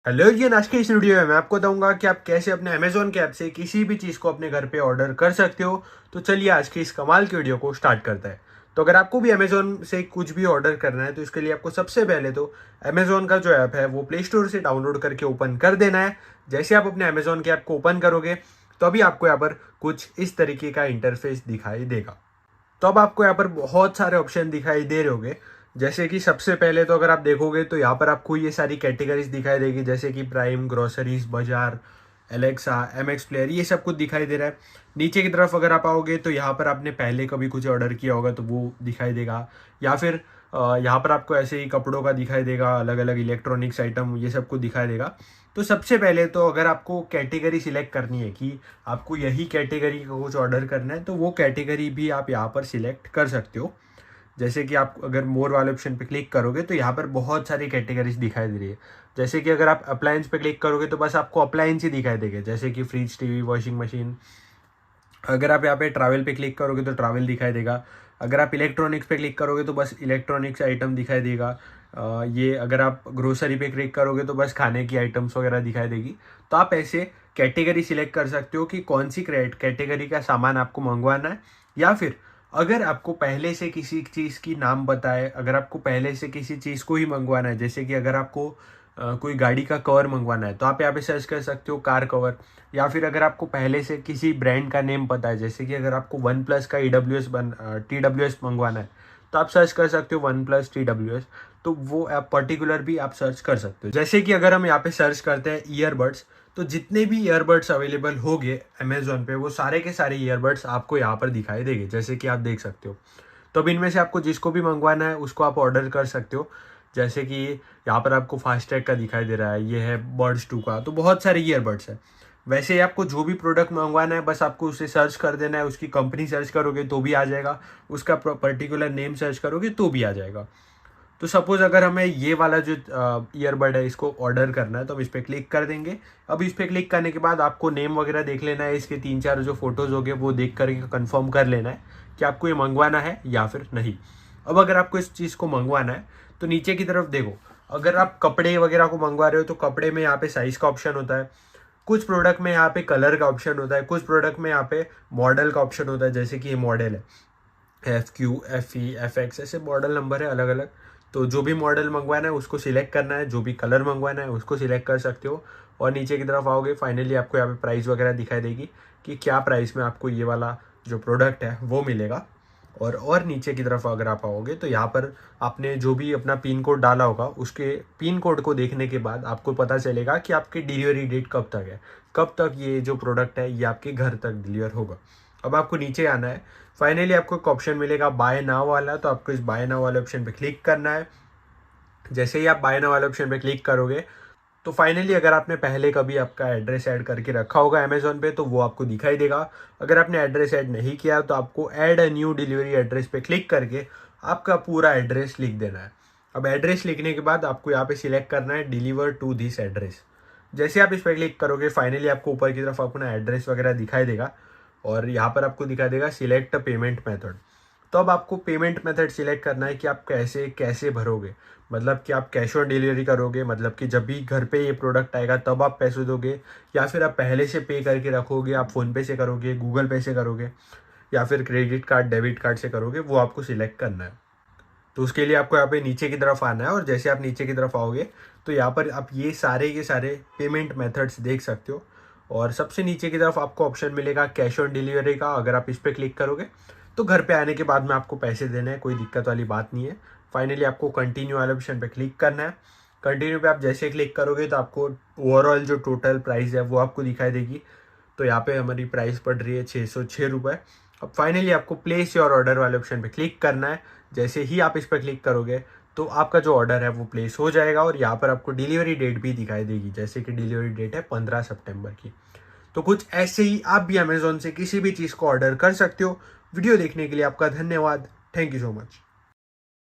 Hello Indian, आज के इस वीडियो में मैं आपको बताऊंगा कि आप कैसे अपने अमेजोन के ऐप से किसी भी चीज़ को अपने घर पे ऑर्डर कर सकते हो। तो चलिए आज की इस कमाल की वीडियो को स्टार्ट करते हैं। तो अगर आपको भी अमेजोन से कुछ भी ऑर्डर करना है तो इसके लिए आपको सबसे पहले तो अमेजोन का जो ऐप है वो प्ले स्टोर से डाउनलोड करके ओपन कर देना है। जैसे आप अपने अमेजोन के ऐप को ओपन करोगे तो अभी आपको यहाँ पर कुछ इस तरीके का इंटरफेस दिखाई देगा। तो अब आपको यहाँ पर बहुत सारे ऑप्शन दिखाई दे रहे होंगे। जैसे कि सबसे पहले तो अगर आप देखोगे तो यहाँ पर आपको ये सारी कैटेगरीज दिखाई देगी, जैसे कि प्राइम, ग्रोसरीज, बाजार, एलेक्सा, एमएक्स प्लेयर, ये सब कुछ दिखाई दे रहा है। नीचे की तरफ अगर आप आओगे तो यहाँ पर आपने पहले कभी कुछ ऑर्डर किया होगा तो वो दिखाई देगा, या फिर यहाँ पर आपको ऐसे ही कपड़ों का दिखाई देगा, अलग अलग इलेक्ट्रॉनिक्स आइटम, ये सब कुछ दिखाई देगा। तो सबसे पहले तो अगर आपको कैटेगरी सिलेक्ट करनी है कि आपको यही कैटेगरी का कुछ ऑर्डर करना है तो वो कैटेगरी भी आप यहाँ पर सिलेक्ट कर सकते हो। जैसे कि आप अगर मोर वाले ऑप्शन पे क्लिक करोगे तो यहाँ पर बहुत सारी कैटेगरीज दिखाई दे रही है। जैसे कि अगर आप अप्लायंस पे क्लिक करोगे तो बस आपको अप्लायंस ही दिखाई देंगे, जैसे कि फ्रिज, टीवी, वॉशिंग मशीन। अगर आप यहाँ पे ट्रैवल पे क्लिक करोगे तो ट्रैवल दिखाई देगा। अगर आप इलेक्ट्रॉनिक्स पे क्लिक करोगे तो बस इलेक्ट्रॉनिक्स आइटम दिखाई देगा। ये अगर आप ग्रोसरी पे क्लिक करोगे तो बस खाने की आइटम्स वगैरह दिखाई देगी। तो आप ऐसे कैटेगरी सिलेक्ट कर सकते हो कि कौन सी कैटेगरी का सामान आपको मंगवाना है। या फिर अगर आपको पहले से किसी चीज़ की नाम पता है, अगर आपको पहले से किसी चीज़ को ही मंगवाना है, जैसे कि अगर आपको कोई गाड़ी का कवर मंगवाना है तो आप यहाँ पे सर्च कर सकते हो कार कवर। या फिर अगर आपको पहले से किसी ब्रांड का नेम पता है, जैसे कि अगर आपको वन प्लस का TWS मंगवाना है तो आप सर्च कर सकते हो वन प्लस TWS। तो वो आप पर्टिकुलर भी आप सर्च कर सकते हो। जैसे कि अगर हम यहाँ पे सर्च करते हैं ईयरबड्स, तो जितने भी ईयरबड्स अवेलेबल होंगे अमेजोन पे वो सारे के सारे ईयरबड्स आपको यहाँ पर दिखाई देंगे, जैसे कि आप देख सकते हो। तो अब इनमें से आपको जिसको भी मंगवाना है उसको आप ऑर्डर कर सकते हो। जैसे कि यहाँ पर आपको फास्टैग का दिखाई दे रहा है, ये है बर्ड्स 2 का, तो बहुत सारे ईयरबड्स है। वैसे ही आपको जो भी प्रोडक्ट मंगवाना है बस आपको उसे सर्च कर देना है, उसकी कंपनी सर्च करोगे तो भी आ जाएगा, उसका पर्टिकुलर नेम सर्च करोगे तो भी आ जाएगा। तो सपोज अगर हमें ये वाला जो ईयरबड है इसको ऑर्डर करना है तो हम इस पर क्लिक कर देंगे। अब इस पर क्लिक करने के बाद आपको नेम वगैरह देख लेना है, इसके 3-4 जो फोटोज़ हो गए वो देख करके कंफर्म कर लेना है कि आपको ये मंगवाना है या फिर नहीं। अब अगर आपको इस चीज़ को मंगवाना है तो नीचे की तरफ देखो, अगर आप कपड़े वगैरह को मंगवा रहे हो तो कपड़े में यहाँ पे साइज़ का ऑप्शन होता है, कुछ प्रोडक्ट में यहाँ पे कलर का ऑप्शन होता है, कुछ प्रोडक्ट में यहाँ पे मॉडल का ऑप्शन होता है, जैसे कि ये मॉडल है FQ, FE, FX, ऐसे मॉडल नंबर है अलग अलग। तो जो भी मॉडल मंगवाना है उसको सिलेक्ट करना है, जो भी कलर मंगवाना है उसको सिलेक्ट कर सकते हो। और नीचे की तरफ आओगे, फाइनली आपको यहाँ पे प्राइस वगैरह दिखाई देगी कि क्या प्राइस में आपको ये वाला जो प्रोडक्ट है वो मिलेगा। और नीचे की तरफ अगर आप आओगे तो यहाँ पर आपने जो भी अपना पिन कोड डाला होगा उसके पिन कोड को देखने के बाद आपको पता चलेगा कि आपकी डिलीवरी डेट कब तक है, कब तक ये जो प्रोडक्ट है ये आपके घर तक डिलीवर होगा। अब आपको नीचे आना है, फाइनली आपको एक ऑप्शन मिलेगा बाय नाउ वाला, तो आपको इस बाय नाउ वाले ऑप्शन पे क्लिक करना है। जैसे ही आप बाय नाउ वाले ऑप्शन पे क्लिक करोगे तो फाइनली अगर आपने पहले कभी आपका एड्रेस ऐड करके रखा होगा अमेजोन पे तो वो आपको दिखाई देगा। अगर आपने एड्रेस ऐड नहीं किया तो आपको add a new delivery address पे क्लिक करके आपका पूरा एड्रेस लिख देना है। अब एड्रेस लिखने के बाद आपको यहाँ पे सिलेक्ट करना है डिलीवर टू दिस एड्रेस। जैसे आप इस पर क्लिक करोगे फाइनली आपको ऊपर की तरफ अपना एड्रेस वगैरह दिखाई देगा और यहाँ पर आपको दिखाई देगा सिलेक्ट पेमेंट मेथड। तो अब आपको पेमेंट मेथड सिलेक्ट करना है कि आप कैसे कैसे भरोगे, मतलब कि आप कैश ऑन डिलीवरी करोगे, मतलब कि जब भी घर पे ये प्रोडक्ट आएगा तब आप पैसे दोगे, या फिर आप पहले से पे करके रखोगे, आप फ़ोनपे से करोगे, गूगल पे से करोगे, या फिर क्रेडिट कार्ड, डेबिट कार्ड से करोगे, वो आपको सिलेक्ट करना है। तो उसके लिए आपको यहाँ पे नीचे की तरफ आना है और जैसे आप नीचे की तरफ आओगे तो यहाँ पर आप ये सारे पेमेंट मेथड्स देख सकते हो। और सबसे नीचे की तरफ आपको ऑप्शन मिलेगा कैश ऑन डिलीवरी का। अगर आप इस पर क्लिक करोगे तो घर पे आने के बाद में आपको पैसे देने हैं, कोई दिक्कत वाली बात नहीं है। फाइनली आपको कंटिन्यू वाले ऑप्शन पे क्लिक करना है। कंटिन्यू पे आप जैसे क्लिक करोगे तो आपको ओवरऑल जो टोटल प्राइस है वो आपको दिखाई देगी। तो यहाँ पे हमारी प्राइस पड़ रही है 606 रुपये। अब फाइनली आपको प्लेस योर ऑर्डर वाले ऑप्शन पे क्लिक करना है। जैसे ही आप इस पर क्लिक करोगे तो आपका जो ऑर्डर है वो प्लेस हो जाएगा और यहाँ पर आपको डिलीवरी डेट भी दिखाई देगी, जैसे कि डिलीवरी डेट है 15 सितंबर की। तो कुछ ऐसे ही आप भी अमेजोन से किसी भी चीज़ को ऑर्डर कर सकते हो। वीडियो देखने के लिए आपका धन्यवाद। Thank you so much.